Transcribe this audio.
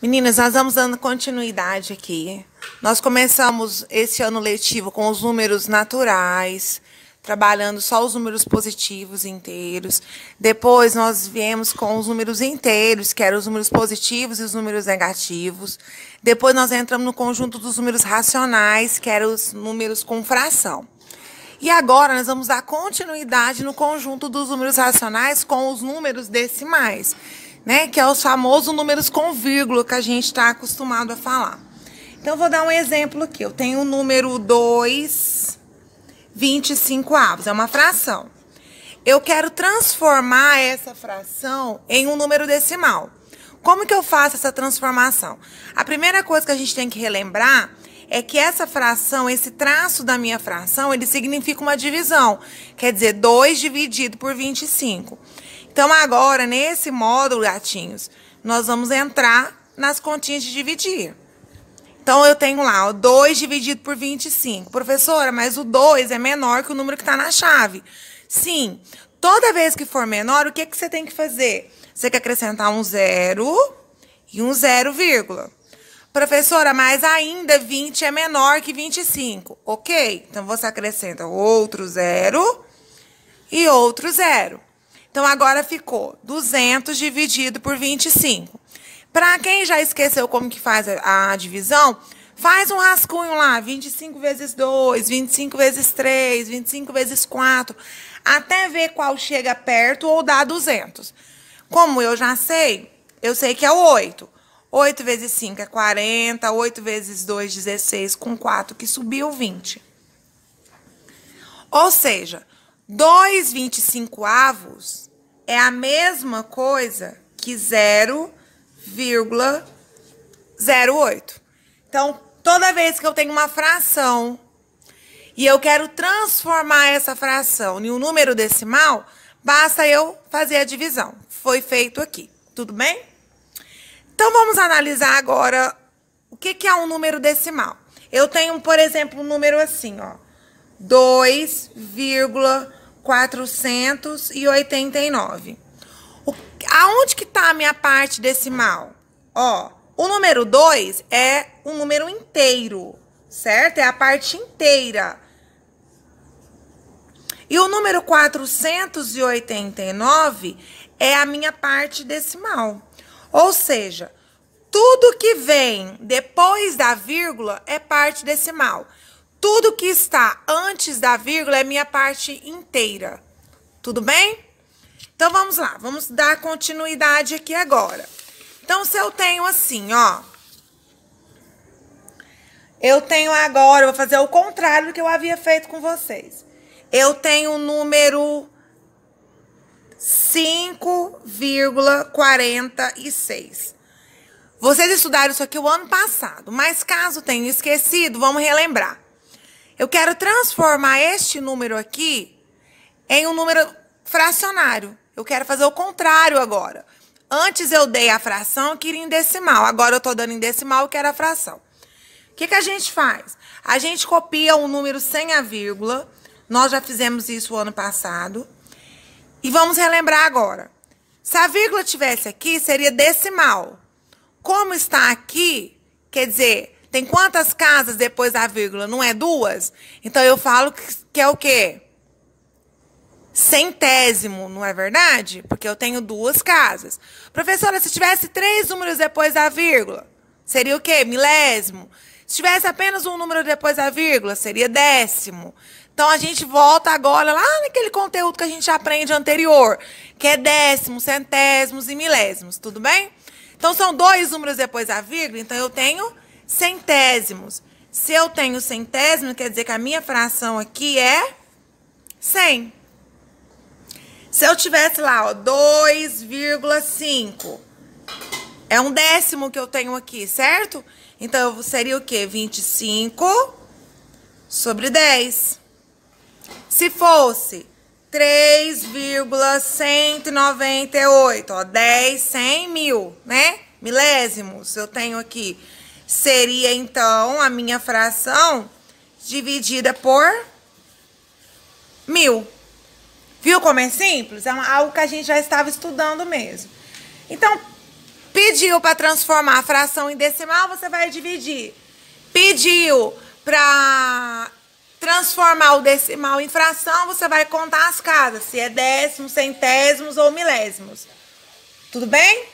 Meninas, nós vamos dando continuidade aqui. Nós começamos esse ano letivo com os números naturais, trabalhando só os números positivos inteiros. Depois nós viemos com os números inteiros, que eram os números positivos e os números negativos. Depois nós entramos no conjunto dos números racionais, que eram os números com fração. E agora nós vamos dar continuidade no conjunto dos números racionais com os números decimais, né? Que é os famosos números com vírgula que a gente está acostumado a falar. Então, eu vou dar um exemplo aqui. Eu tenho o número 2/25, é uma fração. Eu quero transformar essa fração em um número decimal. Como que eu faço essa transformação? A primeira coisa que a gente tem que relembrar é que essa fração, esse traço da minha fração, ele significa uma divisão. Quer dizer, 2 dividido por 25. Então, agora, nesse módulo, gatinhos, nós vamos entrar nas continhas de dividir. Então, eu tenho lá, ó, 2 dividido por 25. Professora, mas o 2 é menor que o número que está na chave. Sim, toda vez que for menor, o que você tem que fazer? Você quer acrescentar um 0 e um 0, vírgula. Professora, mas ainda 20 é menor que 25. Ok, então você acrescenta outro 0 e outro 0. Então, agora ficou 200 dividido por 25. Para quem já esqueceu como que faz a divisão, faz um rascunho lá, 25 vezes 2, 25 vezes 3, 25 vezes 4, até ver qual chega perto ou dá 200. Como eu já sei, eu sei que é o 8. 8 vezes 5 é 40, 8 vezes 2, 16, com 4 que subiu, 20. Ou seja, 2/25 é a mesma coisa que 0,08. Então, toda vez que eu tenho uma fração e eu quero transformar essa fração em um número decimal, basta eu fazer a divisão. Foi feito aqui, tudo bem? Então, vamos analisar agora o que é um número decimal. Eu tenho, por exemplo, um número assim, ó, 2,489. Aonde que tá a minha parte decimal? Ó, o número 2 é um número inteiro, certo? É a parte inteira. E o número 489 é a minha parte decimal. Ou seja, tudo que vem depois da vírgula é parte decimal. Tudo que está antes da vírgula é minha parte inteira. Tudo bem? Então, vamos lá. Vamos dar continuidade aqui agora. Então, se eu tenho assim, ó. Eu tenho agora, eu vou fazer o contrário do que eu havia feito com vocês. Eu tenho o número 5,46. Vocês estudaram isso aqui o ano passado, mas caso tenham esquecido, vamos relembrar. Eu quero transformar este número aqui em um número fracionário. Eu quero fazer o contrário agora. Antes eu dei a fração, eu queria em decimal. Agora eu estou dando em decimal, eu quero a fração. O que a gente faz? A gente copia um número sem a vírgula. Nós já fizemos isso o ano passado. E vamos relembrar agora. Se a vírgula tivesse aqui, seria decimal. Como está aqui, quer dizer, tem quantas casas depois da vírgula? Não é 2? Então, eu falo que é o quê? Centésimo, não é verdade? Porque eu tenho 2 casas. Professora, se tivesse 3 números depois da vírgula, seria o quê? Milésimo. Se tivesse apenas um número depois da vírgula, seria décimo. Então, a gente volta agora lá naquele conteúdo que a gente aprende anterior, que é décimos, centésimos e milésimos, tudo bem? Então, são 2 números depois da vírgula, então eu tenho centésimos. Se eu tenho centésimo, quer dizer que a minha fração aqui é 100. Se eu tivesse lá, ó, 2,5, é um décimo que eu tenho aqui, certo? Então, seria o quê? 25/10. Se fosse 3,198, ó, 10, 100, 1000, né? Milésimos eu tenho aqui. Seria, então, a minha fração dividida por 1000. Viu como é simples? É algo que a gente já estava estudando mesmo. Então, Pediu para transformar a fração em decimal, você vai dividir. Pediu para transformar o decimal em fração, você vai contar as casas, se é décimos, centésimos ou milésimos. Tudo bem?